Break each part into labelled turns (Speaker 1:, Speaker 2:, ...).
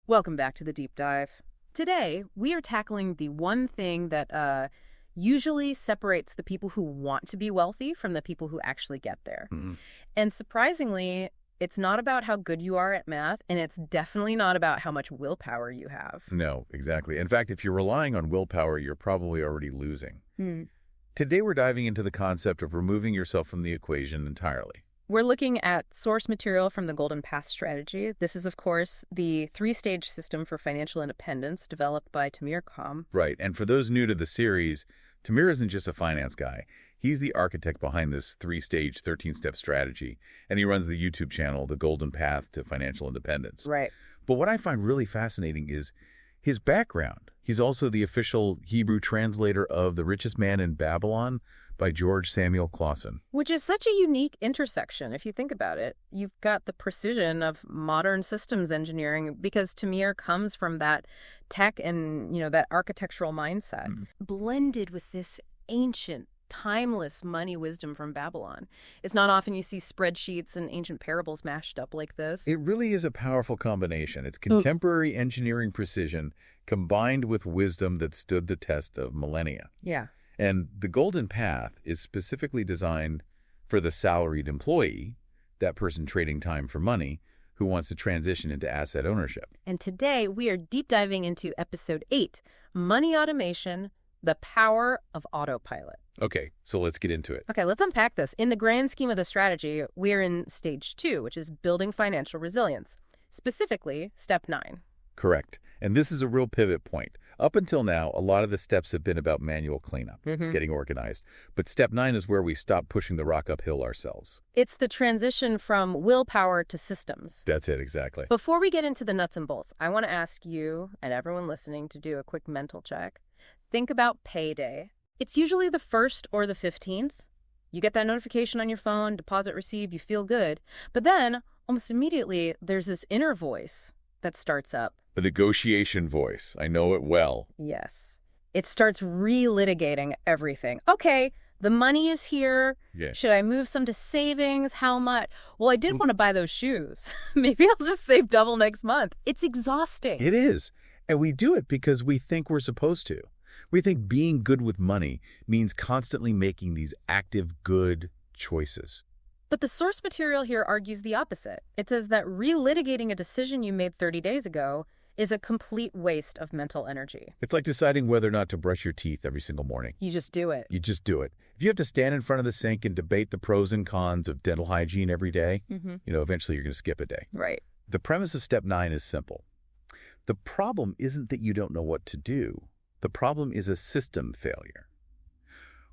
Speaker 1: Welcome back to the Deep Dive. Today, we are tackling the one thing that usually separates the people who want to be wealthy from the people who actually get there.
Speaker 2: Mm-hmm.
Speaker 1: And surprisingly, it's not about how good you are at math, and it's definitely not about how much willpower you have.
Speaker 2: No, exactly. In fact, if you're relying on willpower, you're probably already losing.
Speaker 1: Hmm.
Speaker 2: Today, we're diving into the concept of removing yourself from the equation entirely.
Speaker 1: We're looking at source material from the Golden Path strategy. This is, of course, the three-stage system for financial independence developed by Tamir Kaham.
Speaker 2: Right. And for those new to the series, Tamir isn't just a finance guy. He's the architect behind this three-stage, 13-step strategy, and he runs the YouTube channel, The Golden Path to Financial Independence.
Speaker 1: Right.
Speaker 2: But what I find really fascinating is his background. He's also the official Hebrew translator of The Richest Man in Babylon by George Samuel Clausen.
Speaker 1: Which is such a unique intersection, if you think about it. You've got the precision of modern systems engineering because Tamir comes from that tech and, that architectural mindset, blended with this ancient, timeless money wisdom from Babylon. It's not often you see spreadsheets and ancient parables mashed up like this.
Speaker 2: It really is a powerful combination. It's contemporary engineering precision combined with wisdom that stood the test of millennia.
Speaker 1: Yeah.
Speaker 2: And the Golden Path is specifically designed for the salaried employee, that person trading time for money, who wants to transition into asset ownership.
Speaker 1: And today we are deep diving into episode 8, Money Automation, the Power of Autopilot.
Speaker 2: Okay, so let's get into it.
Speaker 1: Okay, let's unpack this. In the grand scheme of the strategy, we're in stage 2, which is building financial resilience. Specifically, step 9.
Speaker 2: Correct. And this is a real pivot point. Up until now, a lot of the steps have been about manual cleanup, getting organized. But step 9 is where we stop pushing the rock uphill ourselves.
Speaker 1: It's the transition from willpower to systems.
Speaker 2: That's it, exactly.
Speaker 1: Before we get into the nuts and bolts, I want to ask you and everyone listening to do a quick mental check. Think about payday. It's usually the 1st or the 15th. You get that notification on your phone, deposit received, you feel good. But then, almost immediately, there's this inner voice that starts up.
Speaker 2: The negotiation voice. I know it well.
Speaker 1: Yes. It starts relitigating everything. Okay, the money is here.
Speaker 2: Yeah.
Speaker 1: Should I move some to savings? How much? Well, I did want to buy those shoes. Maybe I'll just save double next month. It's exhausting.
Speaker 2: It is. And we do it because we think we're supposed to. We think being good with money means constantly making these active, good choices.
Speaker 1: But the source material here argues the opposite. It says that relitigating a decision you made 30 days ago is a complete waste of mental energy.
Speaker 2: It's like deciding whether or not to brush your teeth every single morning.
Speaker 1: You just do it.
Speaker 2: You just do it. If you have to stand in front of the sink and debate the pros and cons of dental hygiene every day, eventually you're going to skip a day.
Speaker 1: Right.
Speaker 2: The premise of step 9 is simple. The problem isn't that you don't know what to do. The problem is a system failure.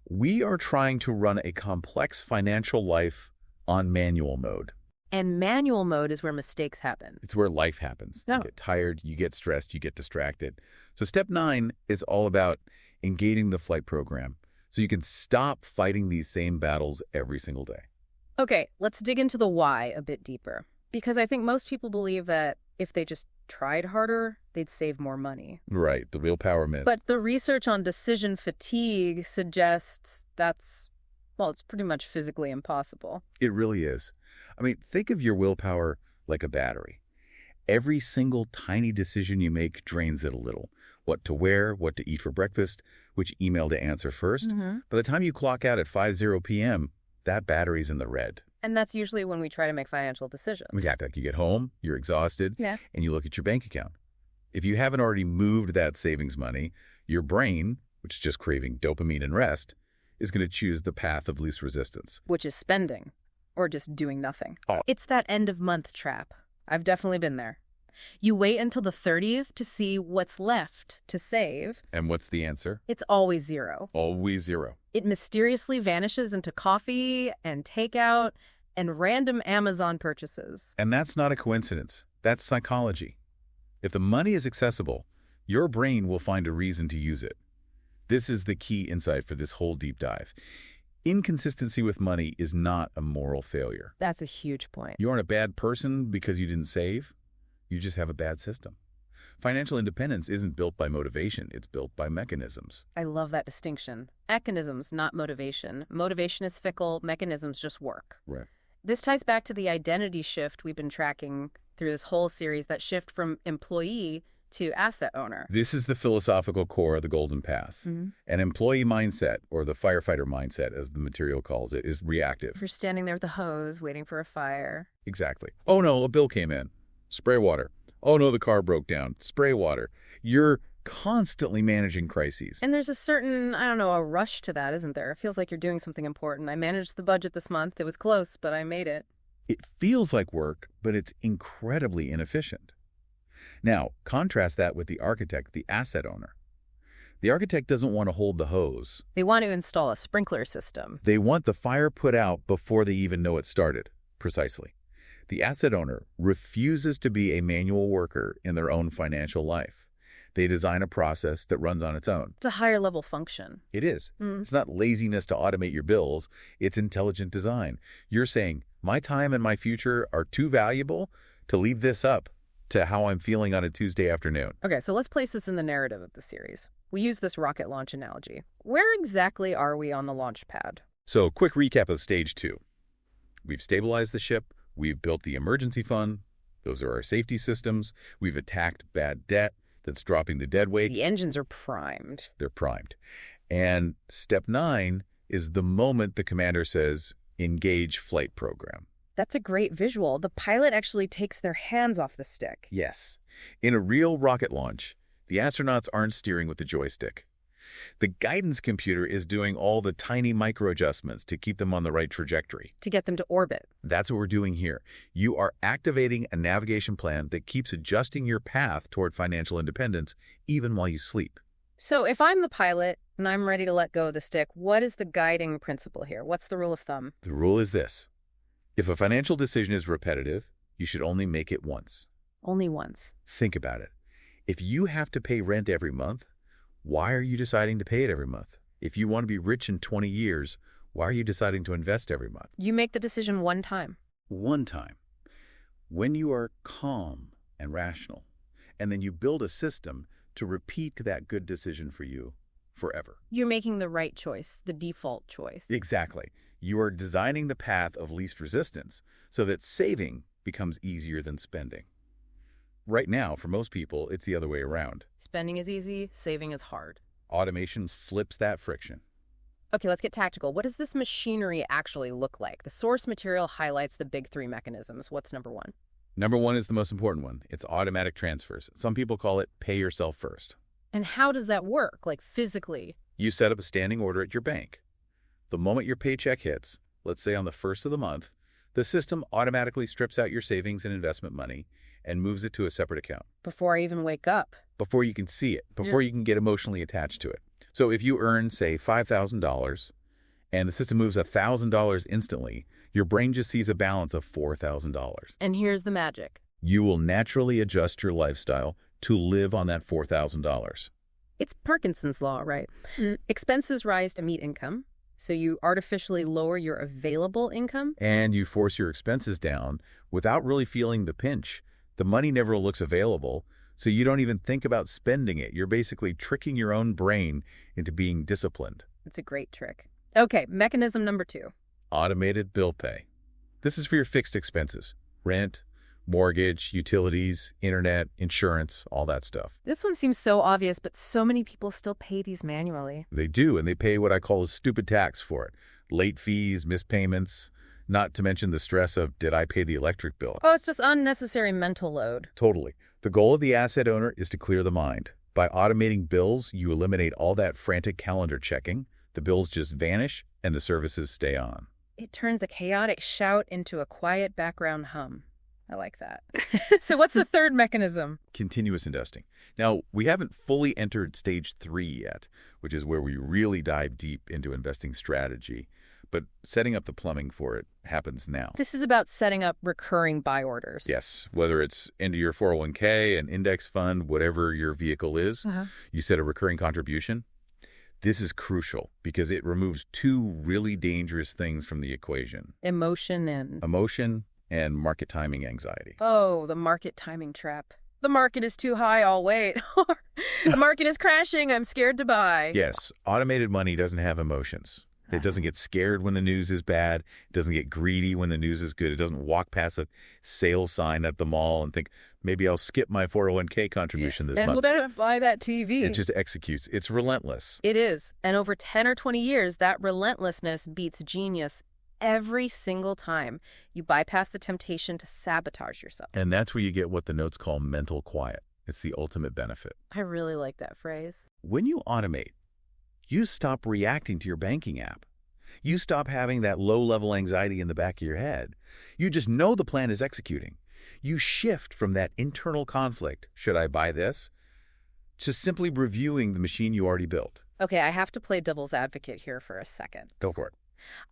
Speaker 2: We are trying to run a complex financial life on manual mode.
Speaker 1: And manual mode is where mistakes happen.
Speaker 2: It's where life happens.
Speaker 1: Oh.
Speaker 2: You get tired, you get stressed, you get distracted. So step 9 is all about engaging the flight program so you can stop fighting these same battles every single day.
Speaker 1: Okay, let's dig into the why a bit deeper. Because I think most people believe that if they just tried harder, they'd save more money.
Speaker 2: Right, the willpower myth.
Speaker 1: But the research on decision fatigue suggests it's pretty much physically impossible.
Speaker 2: It really is. I mean, think of your willpower like a battery. Every single tiny decision you make drains it a little. What to wear, what to eat for breakfast, which email to answer first. By the time you clock out at 5:00 p.m., that battery's in the red.
Speaker 1: And that's usually when we try to make financial decisions.
Speaker 2: Yeah, like you get home, you're exhausted, and you look at your bank account. If you haven't already moved that savings money, your brain, which is just craving dopamine and rest, is going to choose the path of least resistance.
Speaker 1: Which is spending, or just doing nothing.
Speaker 2: Oh.
Speaker 1: It's that end-of-month trap. I've definitely been there. You wait until the 30th to see what's left to save.
Speaker 2: And what's the answer?
Speaker 1: It's always zero.
Speaker 2: Always zero.
Speaker 1: It mysteriously vanishes into coffee and takeout and random Amazon purchases.
Speaker 2: And that's not a coincidence. That's psychology. If the money is accessible, your brain will find a reason to use it. This is the key insight for this whole deep dive. Inconsistency with money is not a moral failure.
Speaker 1: That's a huge point.
Speaker 2: You aren't a bad person because you didn't save. You just have a bad system. Financial independence isn't built by motivation. It's built by mechanisms.
Speaker 1: I love that distinction. Mechanisms, not motivation. Motivation is fickle. Mechanisms just work.
Speaker 2: Right.
Speaker 1: This ties back to the identity shift we've been tracking through this whole series, that shift from employee to asset owner.
Speaker 2: This is the philosophical core of the golden path. An employee mindset, or the firefighter mindset, as the material calls it, is reactive.
Speaker 1: If you're standing there with a hose waiting for a fire.
Speaker 2: Exactly. Oh no, a bill came in. Spray water. Oh no, the car broke down. Spray water. You're constantly managing crises.
Speaker 1: And there's a certain, a rush to that, isn't there? It feels like you're doing something important. I managed the budget this month. It was close, but I made it.
Speaker 2: It feels like work, but it's incredibly inefficient. Now, contrast that with the architect, the asset owner. The architect doesn't want to hold the hose.
Speaker 1: They want to install a sprinkler system.
Speaker 2: They want the fire put out before they even know it started. Precisely. The asset owner refuses to be a manual worker in their own financial life. They design a process that runs on its own.
Speaker 1: It's a higher level function.
Speaker 2: It is. It's not laziness to automate your bills. It's intelligent design. You're saying, my time and my future are too valuable to leave this up to how I'm feeling on a Tuesday afternoon.
Speaker 1: Okay, so let's place this in the narrative of the series. We use this rocket launch analogy. Where exactly are we on the launch pad?
Speaker 2: So, quick recap of stage 2. We've stabilized the ship. We've built the emergency fund. Those are our safety systems. We've attacked bad debt that's dropping the dead weight.
Speaker 1: The engines are primed.
Speaker 2: They're primed. And step 9 is the moment the commander says, engage flight program.
Speaker 1: That's a great visual. The pilot actually takes their hands off the stick.
Speaker 2: Yes. In a real rocket launch, the astronauts aren't steering with the joystick. The guidance computer is doing all the tiny micro-adjustments to keep them on the right trajectory.
Speaker 1: To get them to orbit.
Speaker 2: That's what we're doing here. You are activating a navigation plan that keeps adjusting your path toward financial independence even while you sleep.
Speaker 1: So if I'm the pilot and I'm ready to let go of the stick, what is the guiding principle here? What's the rule of thumb?
Speaker 2: The rule is this. If a financial decision is repetitive, you should only make it once.
Speaker 1: Only once.
Speaker 2: Think about it. If you have to pay rent every month, why are you deciding to pay it every month? If you want to be rich in 20 years, why are you deciding to invest every month?
Speaker 1: You make the decision one time.
Speaker 2: One time. When you are calm and rational, and then you build a system to repeat that good decision for you forever.
Speaker 1: You're making the right choice, the default choice.
Speaker 2: Exactly. You are designing the path of least resistance so that saving becomes easier than spending. Right now, for most people, it's the other way around.
Speaker 1: Spending is easy, saving is hard.
Speaker 2: Automation flips that friction.
Speaker 1: Okay, let's get tactical. What does this machinery actually look like? The source material highlights the big 3 mechanisms. What's number 1?
Speaker 2: Number 1 is the most important one. It's automatic transfers. Some people call it pay yourself first.
Speaker 1: And how does that work, like physically?
Speaker 2: You set up a standing order at your bank. The moment your paycheck hits, let's say on the 1st of the month, the system automatically strips out your savings and investment money and moves it to a separate account.
Speaker 1: Before I even wake up.
Speaker 2: Before you can see it, before you can get emotionally attached to it. So if you earn, say, $5,000 and the system moves $1,000 instantly, your brain just sees a balance of $4,000.
Speaker 1: And here's the magic.
Speaker 2: You will naturally adjust your lifestyle to live on that $4,000.
Speaker 1: It's Parkinson's law, right? Expenses rise to meet income. So you artificially lower your available income?
Speaker 2: And you force your expenses down without really feeling the pinch. The money never looks available, so you don't even think about spending it. You're basically tricking your own brain into being disciplined.
Speaker 1: It's a great trick. Okay, mechanism number 2.
Speaker 2: Automated bill pay. This is for your fixed expenses. Rent, mortgage, utilities, internet, insurance, all that stuff.
Speaker 1: This one seems so obvious, but so many people still pay these manually.
Speaker 2: They do, and they pay what I call a stupid tax for it. Late fees, missed payments, not to mention the stress of, did I pay the electric bill?
Speaker 1: Oh, it's just unnecessary mental load.
Speaker 2: Totally. The goal of the asset owner is to clear the mind. By automating bills, you eliminate all that frantic calendar checking. The bills just vanish, and the services stay on.
Speaker 1: It turns a chaotic shout into a quiet background hum. I like that. So what's the third mechanism?
Speaker 2: Continuous investing. Now, we haven't fully entered stage 3 yet, which is where we really dive deep into investing strategy. But setting up the plumbing for it happens now.
Speaker 1: This is about setting up recurring buy orders.
Speaker 2: Yes, whether it's into your 401k, an index fund, whatever your vehicle is, you set a recurring contribution. This is crucial because it removes 2 really dangerous things from the equation.
Speaker 1: Emotion
Speaker 2: and market timing anxiety.
Speaker 1: Oh, the market timing trap. The market is too high, I'll wait. The market is crashing, I'm scared to buy.
Speaker 2: Yes, automated money doesn't have emotions. It doesn't get scared when the news is bad. It doesn't get greedy when the news is good. It doesn't walk past a sale sign at the mall and think, maybe I'll skip my 401k contribution this month.
Speaker 1: And better buy that TV.
Speaker 2: It just executes. It's relentless.
Speaker 1: It is. And over 10 or 20 years, that relentlessness beats genius every single time. You bypass the temptation to sabotage yourself.
Speaker 2: And that's where you get what the notes call mental quiet. It's the ultimate benefit.
Speaker 1: I really like that phrase.
Speaker 2: When you automate, you stop reacting to your banking app. You stop having that low-level anxiety in the back of your head. You just know the plan is executing. You shift from that internal conflict, should I buy this, to simply reviewing the machine you already built.
Speaker 1: Okay, I have to play devil's advocate here for a second.
Speaker 2: Go for it.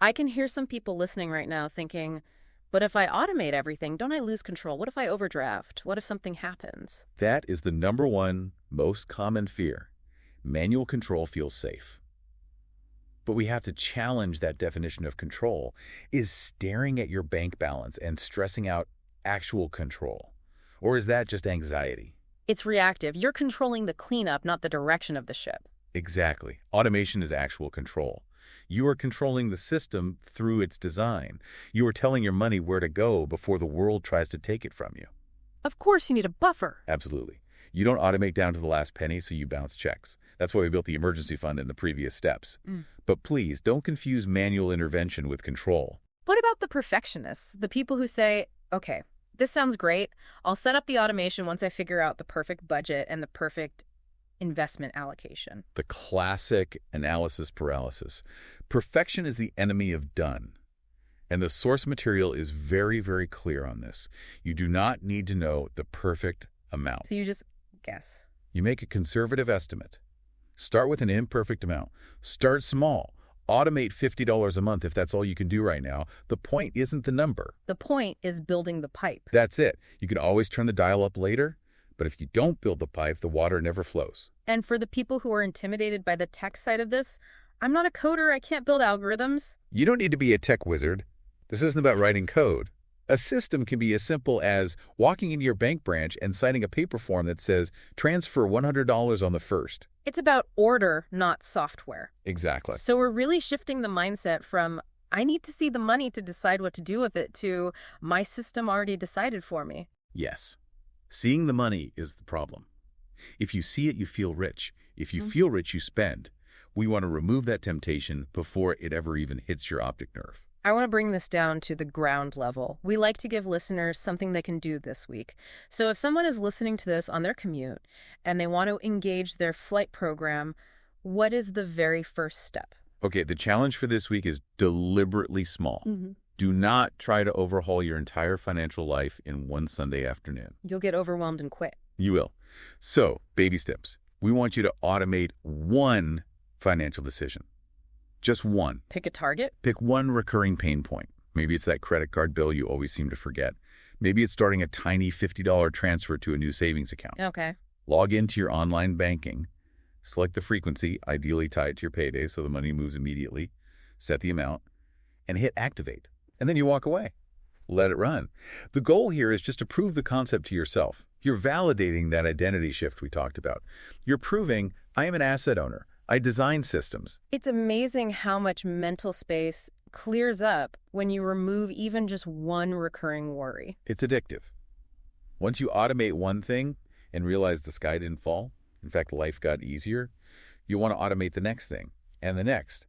Speaker 1: I can hear some people listening right now thinking, but if I automate everything, don't I lose control? What if I overdraft? What if something happens?
Speaker 2: That is the number one most common fear. Manual control feels safe. But we have to challenge that definition of control. Is staring at your bank balance and stressing out actual control? Or is that just anxiety?
Speaker 1: It's reactive. You're controlling the cleanup, not the direction of the ship.
Speaker 2: Exactly. Automation is actual control. You are controlling the system through its design. You are telling your money where to go before the world tries to take it from you.
Speaker 1: Of course you need a buffer.
Speaker 2: Absolutely. You don't automate down to the last penny, so you bounce checks. That's why we built the emergency fund in the previous steps. But please, don't confuse manual intervention with control.
Speaker 1: What about the perfectionists? The people who say, okay, this sounds great. I'll set up the automation once I figure out the perfect budget and the perfect investment allocation.
Speaker 2: The classic analysis paralysis. Perfection is the enemy of done. And the source material is very, very clear on this. You do not need to know the perfect amount.
Speaker 1: So you just guess.
Speaker 2: You make a conservative estimate. Start with an imperfect amount. Start small. Automate $50 a month if that's all you can do right now. The point isn't the number.
Speaker 1: The point is building the pipe.
Speaker 2: That's it. You can always turn the dial up later, but if you don't build the pipe, the water never flows.
Speaker 1: And for the people who are intimidated by the tech side of this, I'm not a coder. I can't build algorithms.
Speaker 2: You don't need to be a tech wizard. This isn't about writing code. A system can be as simple as walking into your bank branch and signing a paper form that says, transfer $100 on the first.
Speaker 1: It's about order, not software.
Speaker 2: Exactly.
Speaker 1: So we're really shifting the mindset from, I need to see the money to decide what to do with it, to my system already decided for me.
Speaker 2: Yes. Seeing the money is the problem. If you see it, you feel rich. If you feel rich, you spend. We want to remove that temptation before it ever even hits your optic nerve.
Speaker 1: I want to bring this down to the ground level. We like to give listeners something they can do this week. So if someone is listening to this on their commute and they want to engage their flight program, what is the very first step?
Speaker 2: Okay, the challenge for this week is deliberately small. Do not try to overhaul your entire financial life in one Sunday afternoon.
Speaker 1: You'll get overwhelmed and quit.
Speaker 2: You will. So, baby steps. We want you to automate one financial decision. Just one.
Speaker 1: Pick a target.
Speaker 2: Pick one recurring pain point. Maybe it's that credit card bill you always seem to forget. Maybe it's starting a tiny $50 transfer to a new savings account.
Speaker 1: Okay.
Speaker 2: Log into your online banking. Select the frequency, ideally tied to your payday so the money moves immediately. Set the amount and hit activate. And then you walk away. Let it run. The goal here is just to prove the concept to yourself. You're validating that identity shift we talked about. You're proving, I am an asset owner. I design systems.
Speaker 1: It's amazing how much mental space clears up when you remove even just one recurring worry.
Speaker 2: It's addictive. Once you automate one thing and realize the sky didn't fall, in fact, life got easier, you want to automate the next thing and the next.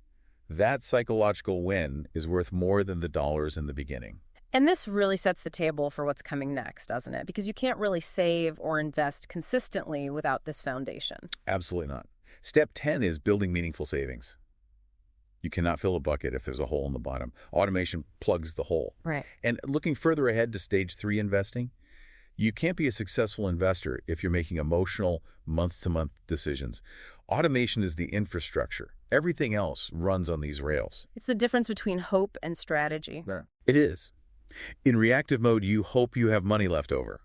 Speaker 2: That psychological win is worth more than the dollars in the beginning.
Speaker 1: And this really sets the table for what's coming next, doesn't it? Because you can't really save or invest consistently without this foundation.
Speaker 2: Absolutely not. Step 10 is building meaningful savings. You cannot fill a bucket if there's a hole in the bottom. Automation plugs the hole.
Speaker 1: Right.
Speaker 2: And looking further ahead to stage 3 investing, you can't be a successful investor if you're making emotional month-to-month decisions. Automation is the infrastructure. Everything else runs on these rails.
Speaker 1: It's the difference between hope and strategy.
Speaker 2: It is. In reactive mode, you hope you have money left over.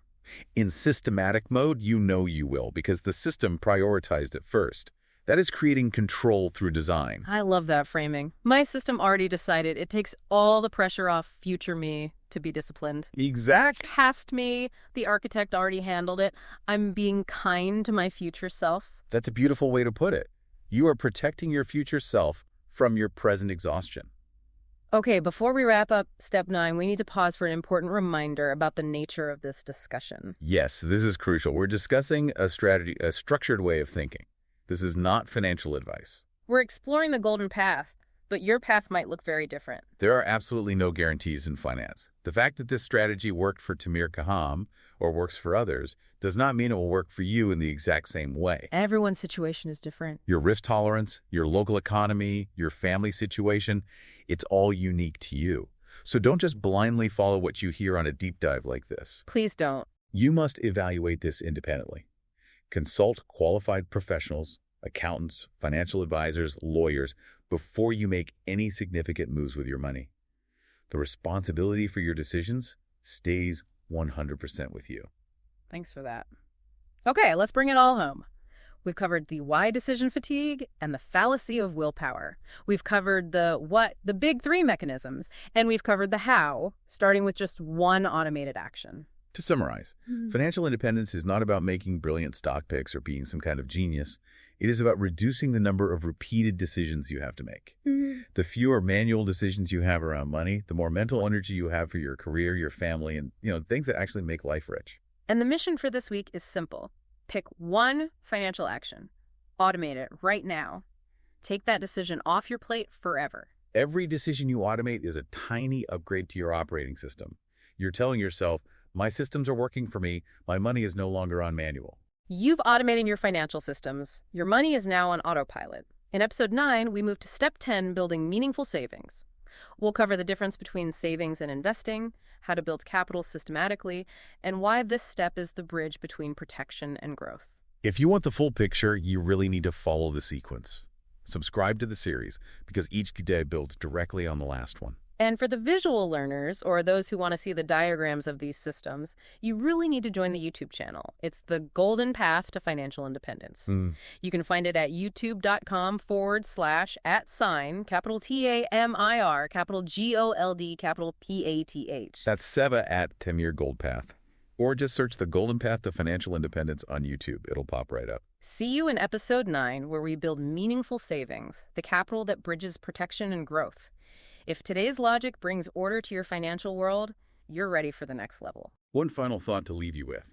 Speaker 2: In systematic mode, you know you will because the system prioritized it first. That is creating control through design.
Speaker 1: I love that framing. My system already decided it takes all the pressure off future me to be disciplined.
Speaker 2: Exactly.
Speaker 1: Past me, the architect already handled it. I'm being kind to my future self.
Speaker 2: That's a beautiful way to put it. You are protecting your future self from your present exhaustion.
Speaker 1: Okay, before we wrap up step 9, we need to pause for an important reminder about the nature of this discussion.
Speaker 2: Yes, this is crucial. We're discussing a strategy, a structured way of thinking. This is not financial advice.
Speaker 1: We're exploring the golden path, but your path might look very different.
Speaker 2: There are absolutely no guarantees in finance. The fact that this strategy worked for Tamir Kaham or works for others does not mean it will work for you in the exact same way.
Speaker 1: Everyone's situation is different.
Speaker 2: Your risk tolerance, your local economy, your family situation, it's all unique to you. So don't just blindly follow what you hear on a deep dive like this.
Speaker 1: Please don't.
Speaker 2: You must evaluate this independently. Consult qualified professionals, accountants, financial advisors, lawyers, before you make any significant moves with your money. The responsibility for your decisions stays 100% with you.
Speaker 1: Thanks for that. Okay, let's bring it all home. We've covered the why decision fatigue and the fallacy of willpower. We've covered the what, the big 3 mechanisms, and we've covered the how, starting with just one automated action.
Speaker 2: To summarize, financial independence is not about making brilliant stock picks or being some kind of genius. It is about reducing the number of repeated decisions you have to make. The fewer manual decisions you have around money, the more mental energy you have for your career, your family, and things that actually make life rich.
Speaker 1: And the mission for this week is simple. Pick one financial action. Automate it right now. Take that decision off your plate forever.
Speaker 2: Every decision you automate is a tiny upgrade to your operating system. You're telling yourself, my systems are working for me. My money is no longer on manual.
Speaker 1: You've automated your financial systems. Your money is now on autopilot. In episode 9, we move to step 10, building meaningful savings. We'll cover the difference between savings and investing, how to build capital systematically, and why this step is the bridge between protection and growth.
Speaker 2: If you want the full picture, you really need to follow the sequence. Subscribe to the series, because each day builds directly on the last one.
Speaker 1: And for the visual learners, or those who want to see the diagrams of these systems, you really need to join the YouTube channel. It's the golden path to financial independence. You can find it at youtube.com/@sign, capital TAMIR, capital GOLD, capital PATH.
Speaker 2: That's Seva at Tamir Goldpath. Or just search the golden path to financial independence on YouTube. It'll pop right up.
Speaker 1: See you in episode 9, where we build meaningful savings, the capital that bridges protection and growth. If today's logic brings order to your financial world, you're ready for the next level.
Speaker 2: One final thought to leave you with.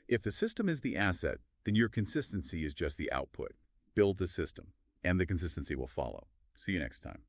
Speaker 2: If the system is the asset, then your consistency is just the output. Build the system, and the consistency will follow. See you next time.